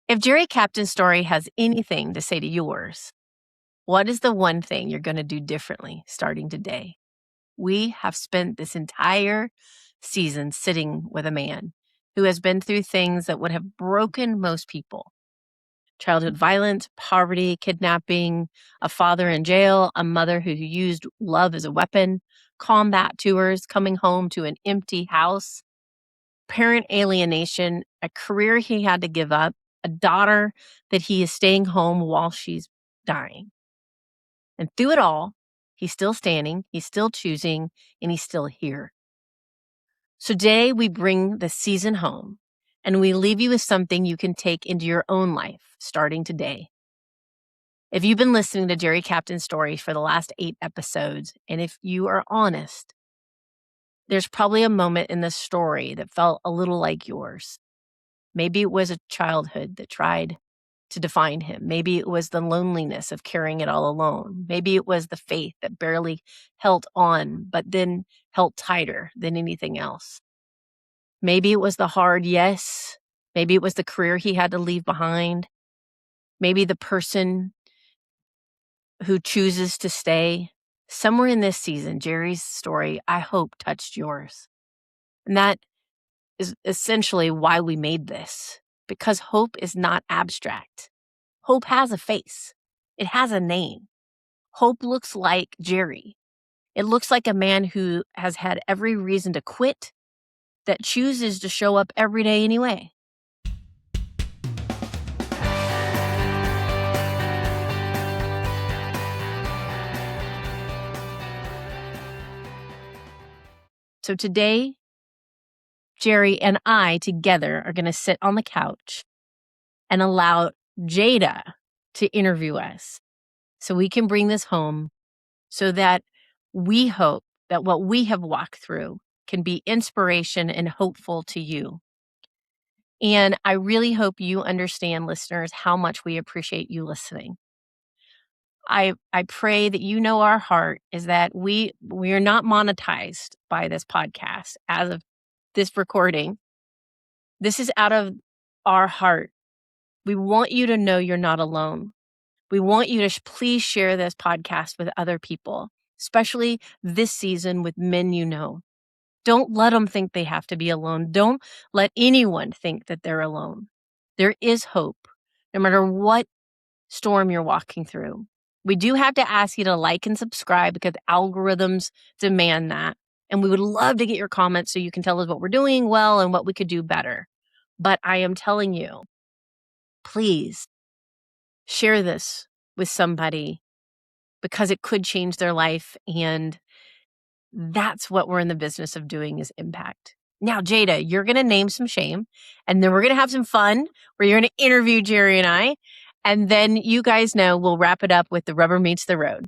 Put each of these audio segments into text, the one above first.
If Jerry Captain's story has anything to say to yours, what is the one thing you're going to do differently starting today? We have spent this entire season sitting with a man who has been through things that would have broken most people. Childhood violence, poverty, kidnapping, a father in jail, a mother who used love as a weapon, combat tours, coming home to an empty house, parent alienation, a career he had to give up, a daughter that he is staying home while she's dying. And through it all, he's still standing, he's still choosing, and he's still here. So today we bring the season home and we leave you with something you can take into your own life starting today. If you've been listening to Jerry Captain's story for the last 8 episodes, and if you are honest, there's probably a moment in this story that felt a little like yours. Maybe it was a childhood that tried to define him. Maybe it was the loneliness of carrying it all alone. Maybe it was the faith that barely held on, but then held tighter than anything else. Maybe it was the hard yes. Maybe it was the career he had to leave behind. Maybe the person who chooses to stay. Somewhere in this season, Jerry's story, I hope, touched yours. And that is essentially why we made this, because hope is not abstract. Hope has a face. It has a name. Hope looks like Jerry. It looks like a man who has had every reason to quit, that chooses to show up every day anyway. So today, Jerry and I together are going to sit on the couch and allow Jada to interview us so we can bring this home, so that we hope that what we have walked through can be inspiration and hopeful to you. And I really hope you understand, listeners, how much we appreciate you listening. I pray that you know our heart is that we are not monetized by this podcast as of this recording. This is out of our heart. We want you to know you're not alone. We want you to please share this podcast with other people, especially this season with men you know. Don't let them think they have to be alone. Don't let anyone think that they're alone. There is hope, no matter what storm you're walking through. We do have to ask you to like and subscribe because algorithms demand that. And we would love to get your comments so you can tell us what we're doing well and what we could do better. But I am telling you, please share this with somebody because it could change their life. And that's what we're in the business of doing, is impact. Now, Jada, you're going to name some shame, and then we're going to have some fun where you're going to interview Jerry and I. And then you guys know we'll wrap it up with the rubber meets the road.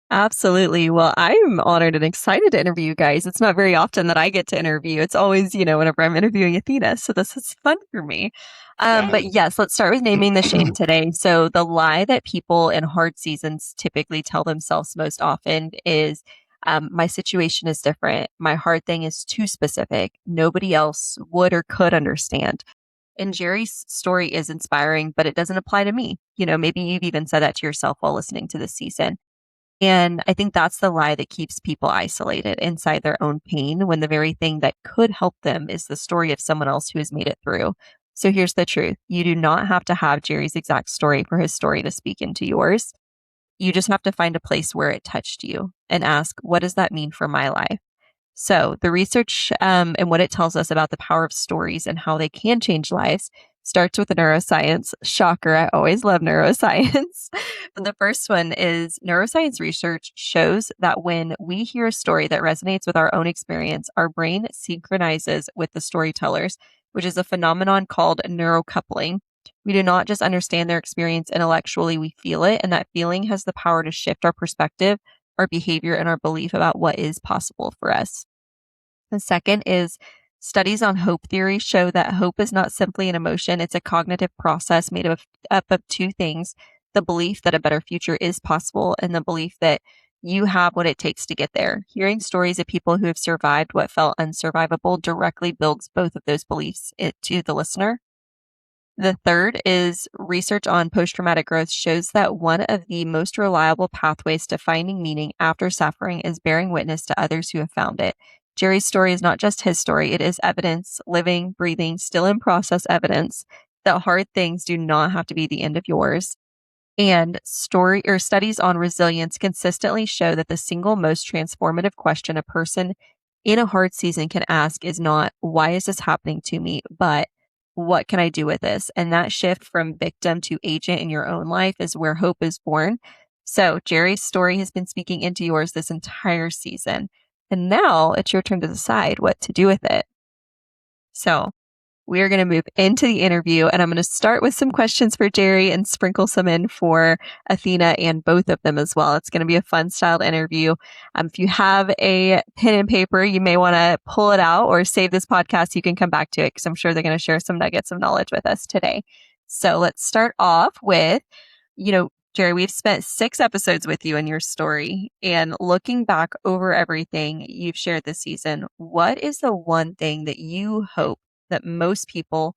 Absolutely. Well, I'm honored and excited to interview you guys. It's not very often that I get to interview. It's always, whenever I'm interviewing Athena. So this is fun for me. But yes, let's start with naming the shame today. So the lie that people in hard seasons typically tell themselves most often is, my situation is different. My hard thing is too specific. Nobody else would or could understand. And Jerry's story is inspiring, but it doesn't apply to me. Maybe you've even said that to yourself while listening to this season. And I think that's the lie that keeps people isolated inside their own pain, when the very thing that could help them is the story of someone else who has made it through. So here's the truth. You do not have to have Jerry's exact story for his story to speak into yours. You just have to find a place where it touched you and ask, what does that mean for my life? So the research and what it tells us about the power of stories and how they can change lives starts with the neuroscience. Shocker, I always love neuroscience. And the first one is neuroscience research shows that when we hear a story that resonates with our own experience, our brain synchronizes with the storytellers, which is a phenomenon called neurocoupling. We do not just understand their experience intellectually, we feel it, and that feeling has the power to shift our perspective, our behavior, and our belief about what is possible for us. The second is studies on hope theory show that hope is not simply an emotion, it's a cognitive process made up of 2 things: the belief that a better future is possible and the belief that you have what it takes to get there. Hearing stories of people who have survived what felt unsurvivable directly builds both of those beliefs to the listener. The third is research on post-traumatic growth shows that one of the most reliable pathways to finding meaning after suffering is bearing witness to others who have found it. Jerry's story is not just his story, it is evidence, living, breathing, still in process evidence that hard things do not have to be the end of yours. And story or studies on resilience consistently show that the single most transformative question a person in a hard season can ask is not, why is this happening to me? But what can I do with this? And that shift from victim to agent in your own life is where hope is born. So Jerry's story has been speaking into yours this entire season. And now it's your turn to decide what to do with it. So we're going to move into the interview, and I'm going to start with some questions for Jerry and sprinkle some in for Athena and both of them as well. It's going to be a fun styled interview. If you have a pen and paper, you may want to pull it out or save this podcast. You can come back to it because I'm sure they're going to share some nuggets of knowledge with us today. So let's start off with, Jerry, we've spent 6 episodes with you in your story, and looking back over everything you've shared this season, what is the one thing that you hope that most people,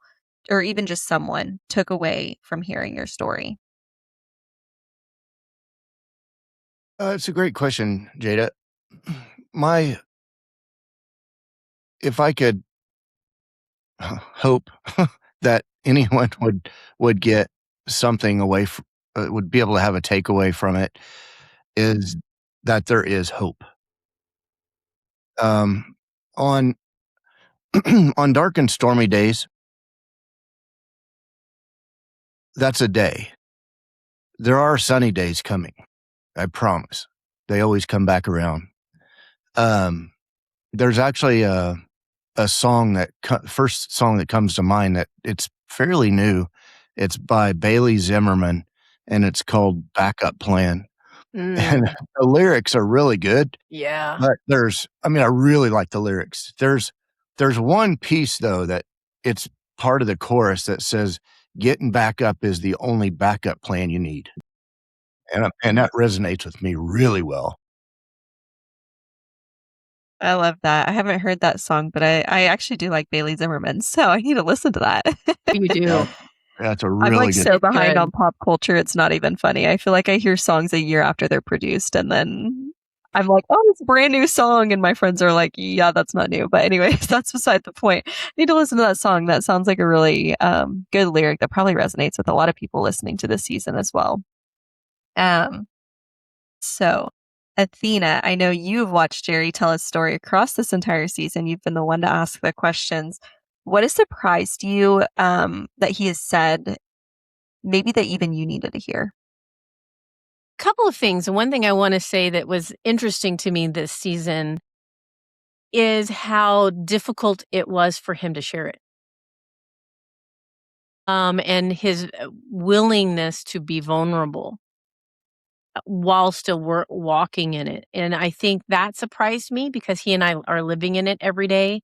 or even just someone, took away from hearing your story? It's a great question, Jada. If I could hope that anyone would get something away from, would be able to have a takeaway from it, is that there is hope. On on dark and stormy days, that's a day. There are sunny days coming. I promise. They always come back around. There's actually a song first song that comes to mind that it's fairly new. It's by Bailey Zimmerman, and it's called Backup Plan. And the lyrics are really good. Yeah. But I really like the lyrics. There's one piece though that it's part of the chorus that says, "Getting back up is the only backup plan you need." And that resonates with me really well. I love that. I haven't heard that song, but I actually do like Bailey Zimmerman, so I need to listen to that. You do. That's a I'm really good. so behind good. on pop culture, it's not even funny. I feel like I hear songs a year after they're produced, and then I'm like, oh, it's a brand new song. And my friends are like, yeah, that's not new. But anyways, that's beside the point. I need to listen to that song. That sounds like a really good lyric that probably resonates with a lot of people listening to this season as well. So, Athena, I know you've watched Jerry tell his story across this entire season. You've been the one to ask the questions. What has surprised you that he has said, maybe that even you needed to hear? Couple of things. And one thing I want to say that was interesting to me this season is how difficult it was for him to share it. And his willingness to be vulnerable while still walking in it. And I think that surprised me because he and I are living in it every day.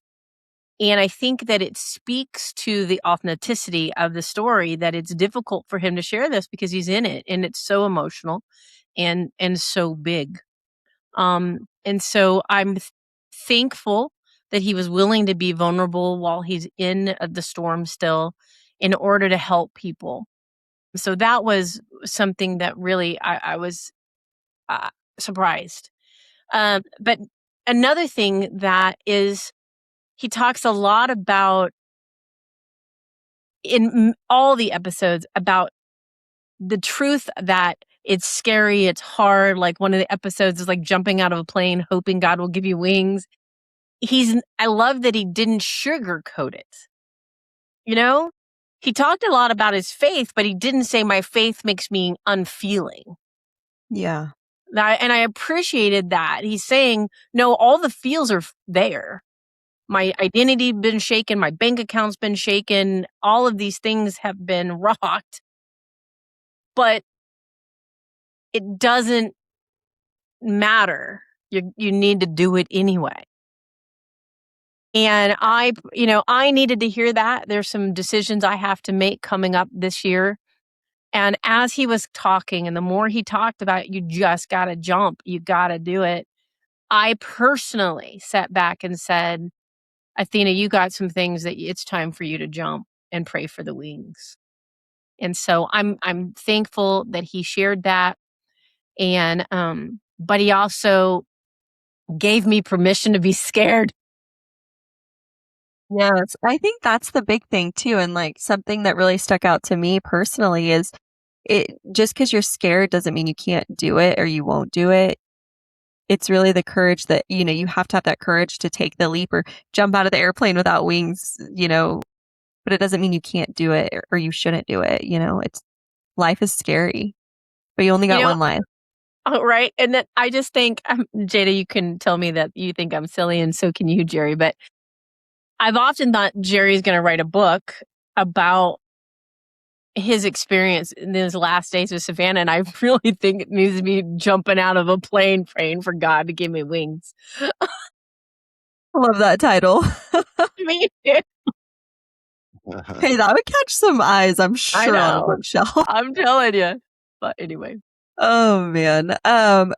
And I think that it speaks to the authenticity of the story, that it's difficult for him to share this because he's in it and it's so emotional and so big. And so I'm thankful that he was willing to be vulnerable while he's in the storm still in order to help people. So that was something that really I was surprised. But another thing that is, he talks a lot about in all the episodes about the truth that it's scary, it's hard. Like one of the episodes is like jumping out of a plane, hoping God will give you wings. I love that he didn't sugarcoat it. He talked a lot about his faith, but he didn't say my faith makes me unfeeling. Yeah. And I appreciated that. He's saying, no, all the feels are there. My identity been shaken. My bank account's been shaken. All of these things have been rocked. But it doesn't matter. You need to do it anyway. And I needed to hear that. There's some decisions I have to make coming up this year. And as he was talking, and the more he talked about, you just got to jump, you got to do it, I personally sat back and said, Athena, you got some things that it's time for you to jump and pray for the wings. And so I'm thankful that he shared that. And but he also gave me permission to be scared. Yes, I think that's the big thing too, and, like, something that really stuck out to me personally is it just because 'cause you're scared doesn't mean you can't do it or you won't do it. It's really the courage that you have to have that courage to take the leap or jump out of the airplane without wings, but it doesn't mean you can't do it or you shouldn't do it, it's life is scary, but you only You got know, one life. oh, right. And then I just think, Jada, you can tell me that you think I'm silly, and so can you, Jerry. But I've often thought Jerry's going to write a book about his experience in his last days with Savannah. And I really think it needs to be jumping out of a plane, praying for God to give me wings. I love that title. Me, Hey, that would catch some eyes, I'm I sure, on a know. bookshelf. I'm telling you. But anyway. Oh, man.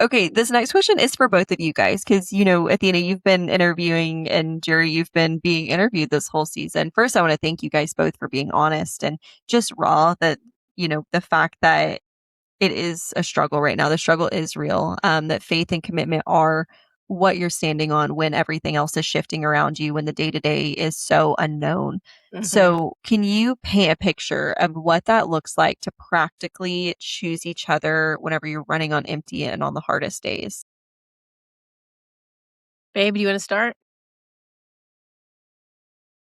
Okay, this next question is for both of you guys because, Athena, you've been interviewing, and Jerry, you've been being interviewed this whole season. First, I want to thank you guys both for being honest and just raw that, the fact that it is a struggle right now. The struggle is real. That faith and commitment are what you're standing on when everything else is shifting around you, when the day to day is so unknown. Mhm. So, can you paint a picture of what that looks like to practically choose each other whenever you're running on empty and on the hardest days? Babe, do you want to start?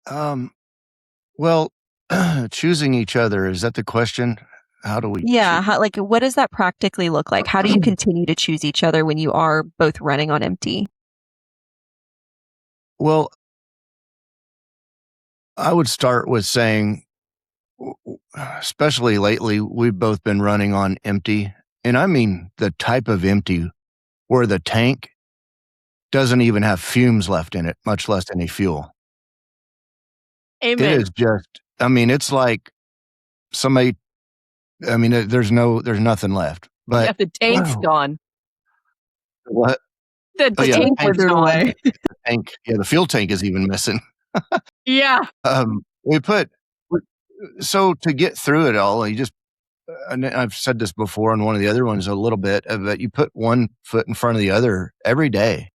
Um, well, choosing each other, is that the question? How do we Yeah, choose? like what does that practically look like? How do you continue to choose each other when you are both running on empty? Well, I would start with saying, especially lately, we've both been running on empty. And I mean the type of empty where the tank doesn't even have fumes left in it, much less any fuel. It Amen. is just, I mean, it's like somebody, I mean, there's nothing left. Yeah, But the tank's gone. what? The Oh, The yeah, the tank tank tank, is withered gone. away. the tank, yeah, the fuel tank is even missing. Yeah. We put, so to get through it all, you just, and I've said this before on one of the other ones a little bit, but you put one foot in front of the other every day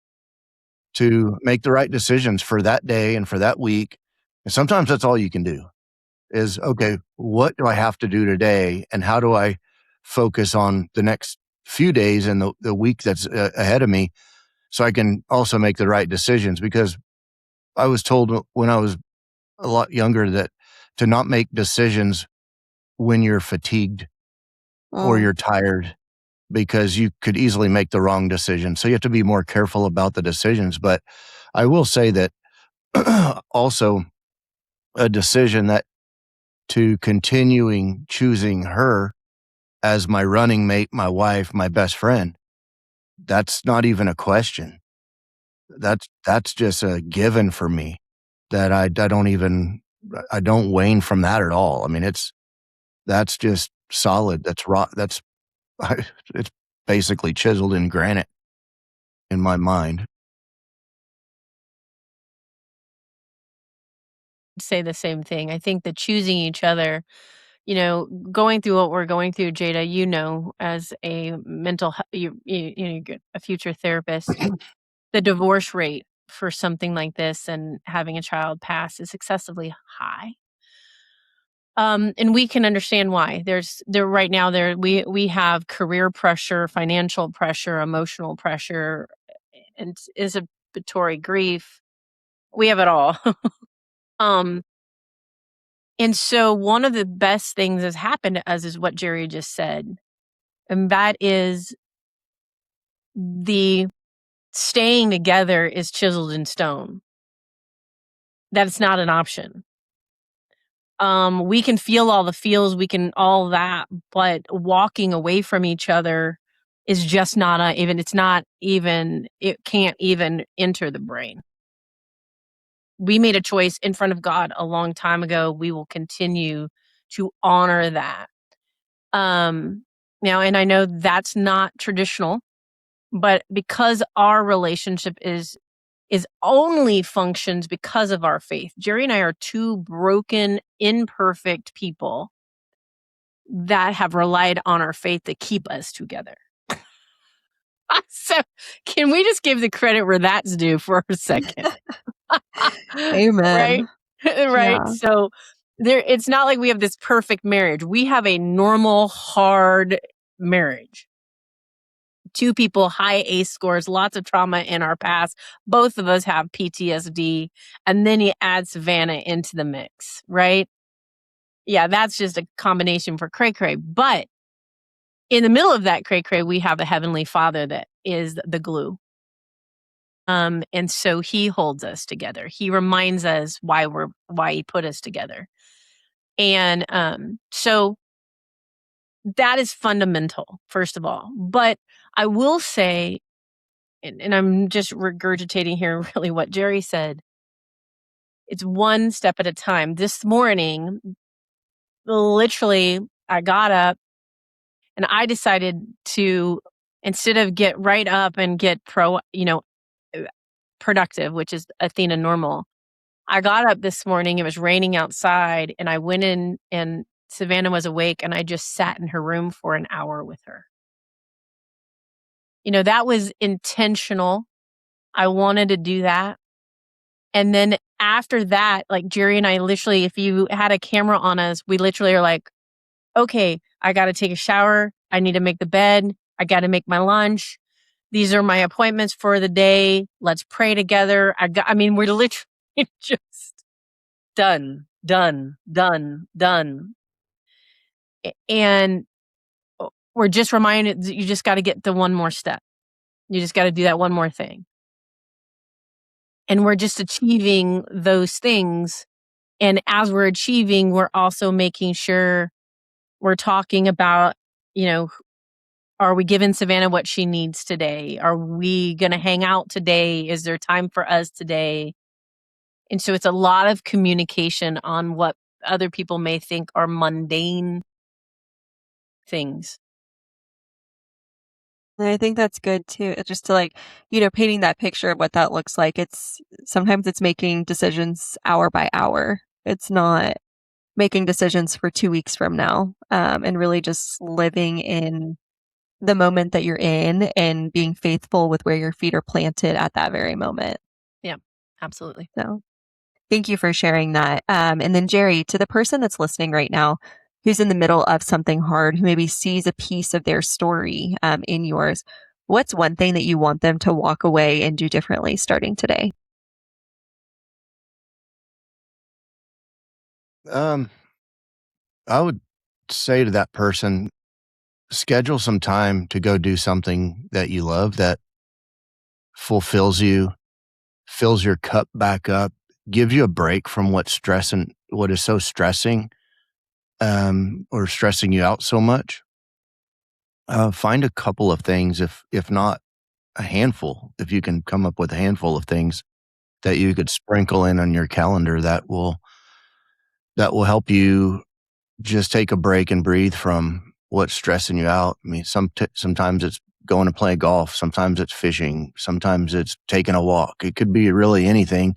to make the right decisions for that day and for that week. And sometimes that's all you can do is, okay, what do I have to do today? And how do I focus on the next few days and the week that's ahead of me so I can also make the right decisions? Because I was told when I was a lot younger that to not make decisions when you're fatigued or Mm. you're tired because you could easily make the wrong decision. So you have to be more careful about the decisions. But I will say that also a decision that to continuing choosing her as my running mate, my wife, my best friend, that's not even a question. That's just a given for me that I don't wane from that at all. I mean, that's just solid. That's raw. It's basically chiseled in granite in my mind. Say the same thing. I think that choosing each other, going through what we're going through, Jada, as a you get a future therapist, the divorce rate for something like this and having a child pass is excessively high. And we can understand why. There right now we have career pressure, financial pressure, emotional pressure, and anticipatory grief. We have it all. um, and so one of the best things that's happened to us is what Jerry just said, and that is the staying together is chiseled in stone. That it's not an option. We can feel all the feels, we can all that, but walking away from each other is just not it can't even enter the brain. We made a choice in front of God a long time ago. We will continue to honor that. Now, and I know that's not traditional, but because our relationship is only functions because of our faith. Jerry and I are two broken, imperfect people that have relied on our faith to keep us together. So can we just give the credit where that's due for a second? Amen. Right? Right. Yeah. So it's not like we have this perfect marriage. We have a normal, hard marriage. Two people, high ACE scores, lots of trauma in our past. Both of us have PTSD. And then you add Savannah into the mix, right? Yeah, that's just a combination for cray cray. But in the middle of that cray cray, we have a Heavenly Father that is the glue. And so he holds us together. He reminds us why he put us together. And so that is fundamental, first of all. But I will say, and I'm just regurgitating here really what Jerry said, it's one step at a time. This morning, literally, I got up and I decided to, instead of get right up and get productive, which is Athena normal, I got up this morning, it was raining outside, and I went in and Savannah was awake and I just sat in her room for an hour with her. That was intentional. I wanted to do that. And then after that, like Jerry and I literally, if you had a camera on us, we literally are like, okay, I got to take a shower. I need to make the bed. I got to make my lunch. These are my appointments for the day. Let's pray together. We're literally just done. And we're just reminded that you just got to get the one more step. You just got to do that one more thing. And we're just achieving those things. And as we're achieving, we're also making sure we're talking about, are we giving Savannah what she needs today? Are we going to hang out today? Is there time for us today? And so it's a lot of communication on what other people may think are mundane things. And I think that's good too. Just to painting that picture of what that looks like. Sometimes it's making decisions hour by hour. It's not making decisions for 2 weeks from now. And really just living in the moment that you're in and being faithful with where your feet are planted at that very moment. Yeah, absolutely. So thank you for sharing that. And then Jerry, to the person that's listening right now, who's in the middle of something hard, who maybe sees a piece of their story in yours, what's one thing that you want them to walk away and do differently starting today? I would say to that person, schedule some time to go do something that you love, that fulfills you, fills your cup back up, gives you a break from what is so stressing, or stressing you out so much. Find a couple of things, if not a handful, if you can come up with a handful of things that you could sprinkle in on your calendar that will help you just take a break and breathe from what's stressing you out. I mean, sometimes it's going to play golf, sometimes it's fishing, sometimes it's taking a walk. It could be really anything.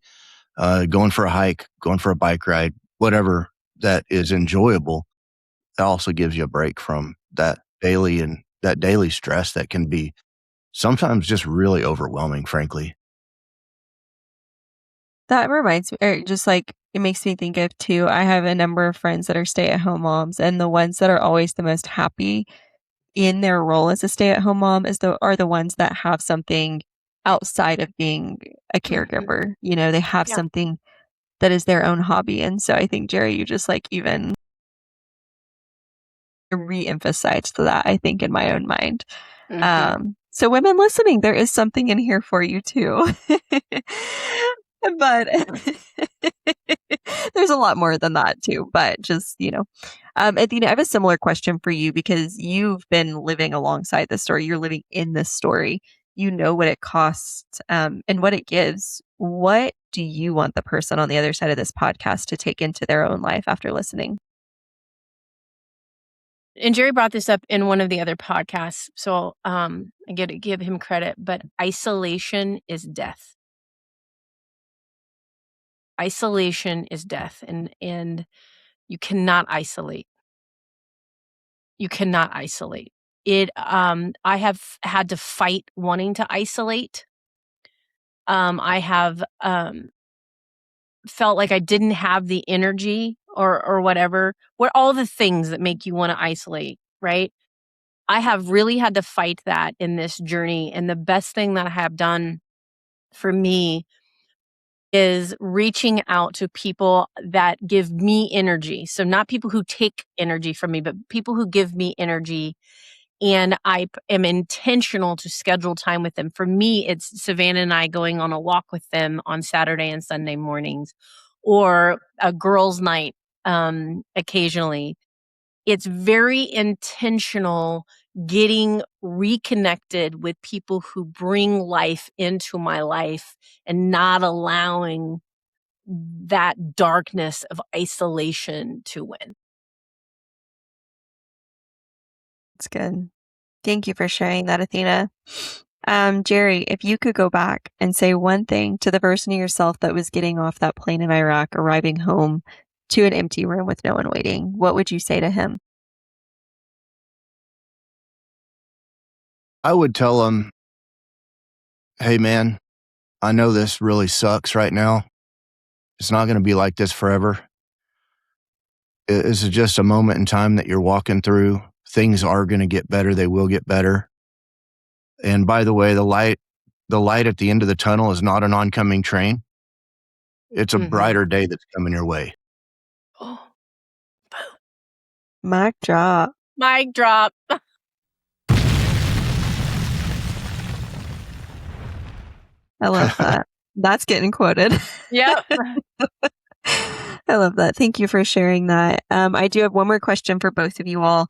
Going for a hike, going for a bike ride, whatever that is enjoyable. That also gives you a break from that daily stress that can be sometimes just really overwhelming, frankly. That reminds me, or just it makes me think of too, I have a number of friends that are stay-at-home moms, and the ones that are always the most happy in their role as a stay-at-home mom are the ones that have something outside of being a caregiver. They have Yeah. something that is their own hobby. And so I think, Jerry, you just even re-emphasized that, I think, in my own mind. So women listening, there is something in here for you too. But there's a lot more than that too. But just, Athena, I have a similar question for you because you've been living alongside this story. You're living in this story. You know what it costs and what it gives. What do you want the person on the other side of this podcast to take into their own life after listening? And Jerry brought this up in one of the other podcasts, so I get to give him credit, but isolation is death. Isolation is death, and you cannot isolate. You cannot isolate. I have had to fight wanting to isolate. I have felt like I didn't have the energy or whatever. What all the things that make you want to isolate, right? I have really had to fight that in this journey. And the best thing that I have done for me is reaching out to people that give me energy. So not people who take energy from me, but people who give me energy. And I am intentional to schedule time with them. For me, it's Savannah and I going on a walk with them on Saturday and Sunday mornings, or a girls' night occasionally. It's very intentional getting reconnected with people who bring life into my life and not allowing that darkness of isolation to win. That's good. Thank you for sharing that, Athena. Jerry, if you could go back and say one thing to the version of yourself that was getting off that plane in Iraq, arriving home to an empty room with no one waiting, what would you say to him? I would tell him, hey, man, I know this really sucks right now. It's not going to be like this forever. This is just a moment in time that you're walking through. Things are going to get better. They will get better. And by the way, the light at the end of the tunnel is not an oncoming train. It's a brighter day that's coming your way. Oh, Mic drop. mic drop. I love that. That's getting quoted. Yep. I love that. Thank you for sharing that. I do have one more question for both of you all,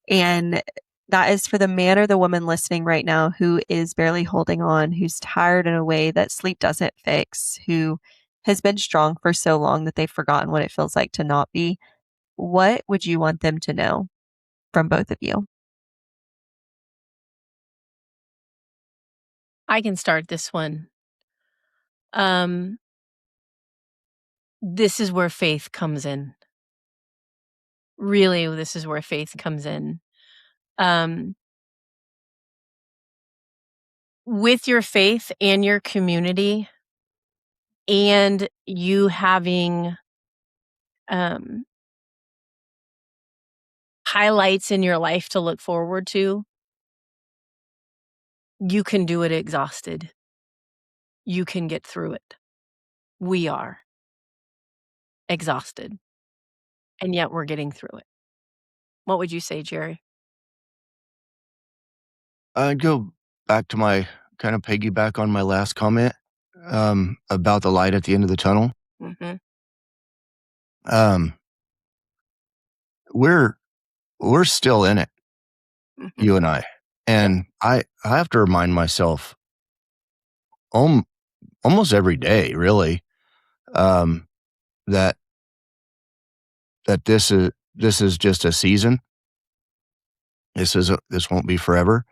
and that is for the man or the woman listening right now who is barely holding on, who's tired in a way that sleep doesn't fix, who has been strong for so long that they've forgotten what it feels like to not be. What would you want them to know from both of you? I can start this one. This is where faith comes in. Really, this is where faith comes in. With your faith and your community, and you having highlights in your life to look forward to, you can do it exhausted. You can get through it. We are exhausted, and yet we're getting through it. What would you say, Jerry? I'd go back to my kind of piggyback on my last comment about the light at the end of the tunnel. Mm-hmm. We're still in it, Mm-hmm. you and I. And I have to remind myself almost every day, really, that this is just a season. This won't be forever.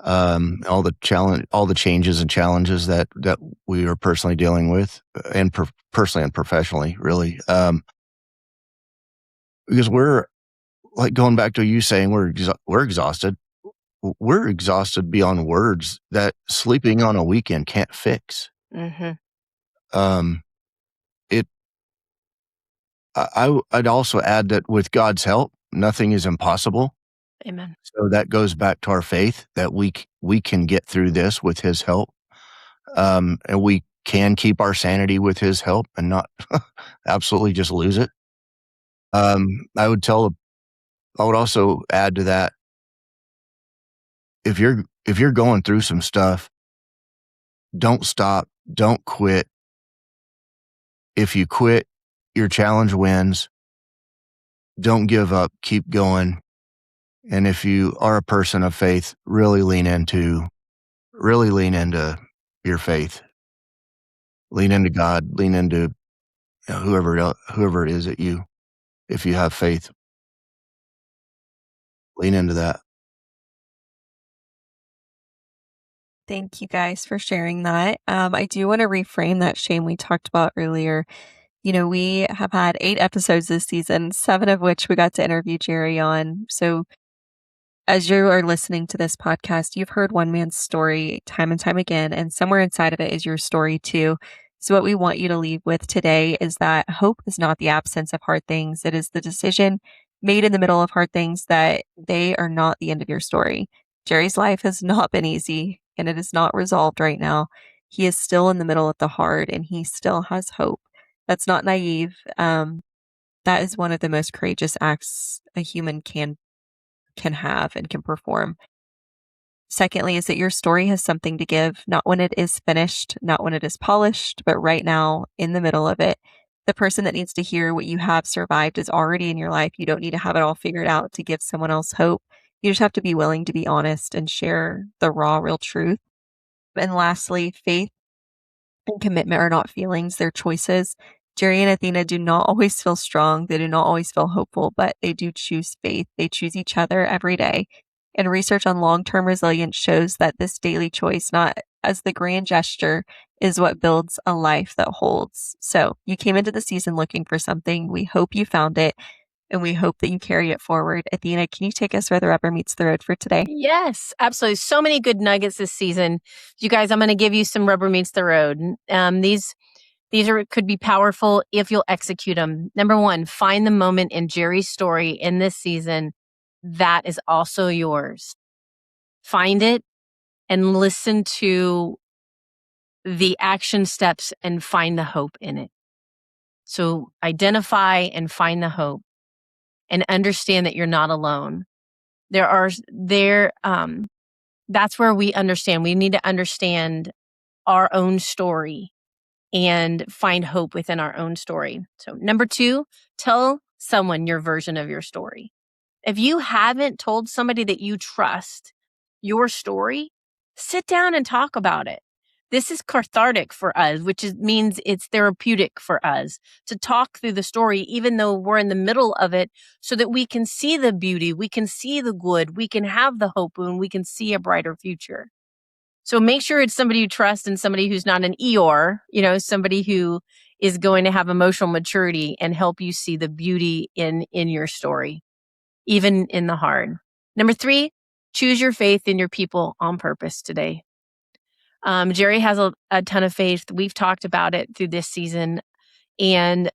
All the changes and challenges that we are personally dealing with, and personally and professionally, really, because we're like going back to you saying we're exhausted. We're exhausted beyond words that sleeping on a weekend can't fix. Mm-hmm. I'd also add that with God's help, nothing is impossible. Amen. So that goes back to our faith that we can get through this with His help, and we can keep our sanity with His help and not absolutely just lose it. I would also add to that, if you're going through some stuff, don't stop, don't quit. If you quit, your challenge wins. Don't give up, keep going. And if you are a person of faith, really lean into your faith. Lean into God, lean into whoever it is that if you have faith, lean into that. Thank you guys for sharing that. I do want to reframe that shame we talked about earlier. You know, we have had 8 episodes this season, 7 of which we got to interview Jerry on. So As you are listening to this podcast, you've heard one man's story time and time again, and somewhere inside of it is your story too. So, what we want you to leave with today is that hope is not the absence of hard things. It is the decision made in the middle of hard things that they are not the end of your story. Jerry's life has not been easy and it is not resolved right now. He is still in the middle of the hard and he still has hope. That's not naive. That is one of the most courageous acts a human can have and can perform. Secondly, is that your story has something to give, not when it is finished, not when it is polished, but right now in the middle of it. The person that needs to hear what you have survived is already in your life. You don't need to have it all figured out to give someone else hope. You just have to be willing to be honest and share the raw, real truth. And lastly, faith and commitment are not feelings, they're choices. Jerry and Athena do not always feel strong. They do not always feel hopeful, but they do choose faith. They choose each other every day. And research on long term resilience shows that this daily choice, not as the grand gesture, is what builds a life that holds. So you came into the season looking for something. We hope you found it and we hope that you carry it forward. Athena, can you take us where the rubber meets the road for today? Yes, absolutely. So many good nuggets this season. You guys, I'm going to give you some rubber meets the road. These could be powerful if you'll execute them. Number one, find the moment in Jerry's story in this season that is also yours. Find it and listen to the action steps and find the hope in it. So identify and find the hope and understand that you're not alone. That's where we understand. We need to understand our own story and find hope within our own story. So number two, tell someone your version of your story. If you haven't told somebody that you trust your story, sit down and talk about it. This is cathartic for us, means it's therapeutic for us to talk through the story, even though we're in the middle of it, so that we can see the beauty, we can see the good, we can have the hope, and we can see a brighter future. So make sure it's somebody you trust and somebody who's not an Eeyore, somebody who is going to have emotional maturity and help you see the beauty in your story, even in the hard. Number three, choose your faith in your people on purpose today. Jerry has a ton of faith. We've talked about it through this season. And,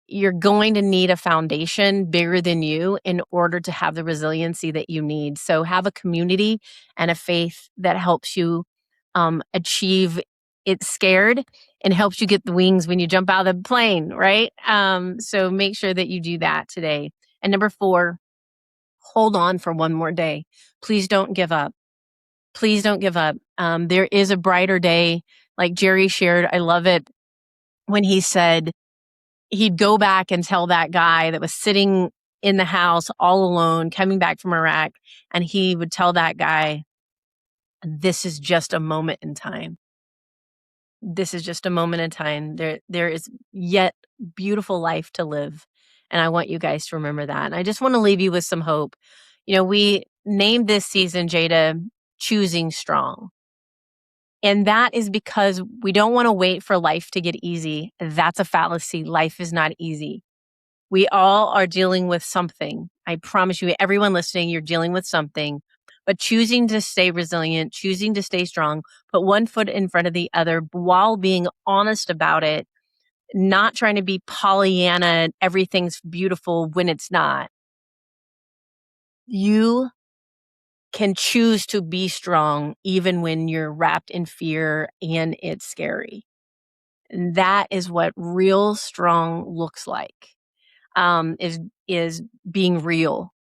you're going to need a foundation bigger than you in order to have the resiliency that you need. So have a community and a faith that helps you achieve it scared and helps you get the wings when you jump out of the plane, right? So make sure that you do that today. And number four, hold on for one more day. Please don't give up. Please don't give up. There is a brighter day. Like Jerry shared, I love it when he said he'd go back and tell that guy that was sitting in the house all alone, coming back from Iraq, and he would tell that guy, this is just a moment in time. This is just a moment in time. There is yet beautiful life to live. And I want you guys to remember that. And I just want to leave you with some hope. We named this season, Jada, Choosing Strong. And that is because we don't want to wait for life to get easy. That's a fallacy. Life is not easy. We all are dealing with something. I promise you, everyone listening, you're dealing with something. But choosing to stay resilient, choosing to stay strong, put one foot in front of the other while being honest about it, not trying to be Pollyanna and everything's beautiful when it's not. You can choose to be strong even when you're wrapped in fear and it's scary. And that is what real strong looks like, is being real.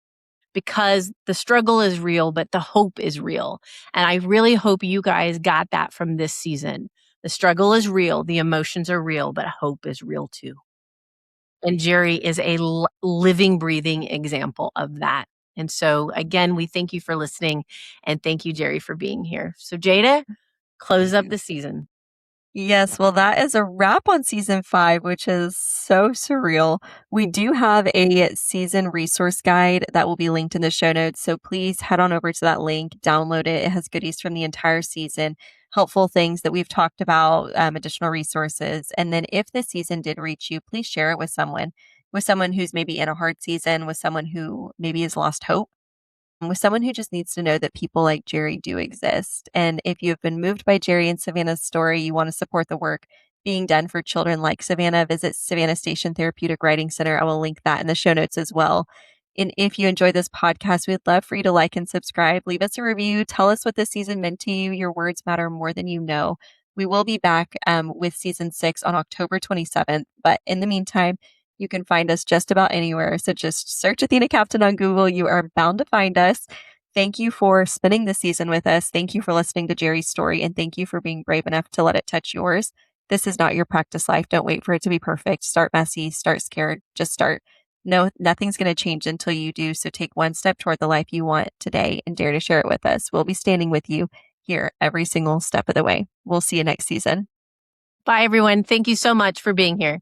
Because the struggle is real, but the hope is real. And I really hope you guys got that from this season. The struggle is real, the emotions are real, but hope is real too. And Jerry is a living, breathing example of that. And so, again, we thank you for listening and thank you, Jerry, for being here. So, Jada, close up the season. Yes, well, that is a wrap on season 5, which is so surreal. We do have a season resource guide that will be linked in the show notes. So please head on over to that link, download it. It has goodies from the entire season, helpful things that we've talked about, additional resources. And then if this season did reach you, please share it with someone. with someone who's maybe in a hard season, with someone who maybe has lost hope, with someone who just needs to know that people like Jerry do exist. And if you've been moved by Jerry and Savannah's story, you want to support the work being done for children like Savannah, visit Savannah Station Therapeutic Writing Center. I will link that in the show notes as well. And if you enjoy this podcast, we'd love for you to like and subscribe. Leave us a review. Tell us what this season meant to you. Your words matter more than you know. We will be back with season 6 on October 27th. But in the meantime, you can find us just about anywhere. So just search Athena Captain on Google. You are bound to find us. Thank you for spending this season with us. Thank you for listening to Jerry's story. And thank you for being brave enough to let it touch yours. This is not your practice life. Don't wait for it to be perfect. Start messy, start scared, just start. No, nothing's going to change until you do. So take one step toward the life you want today and dare to share it with us. We'll be standing with you here every single step of the way. We'll see you next season. Bye, everyone. Thank you so much for being here.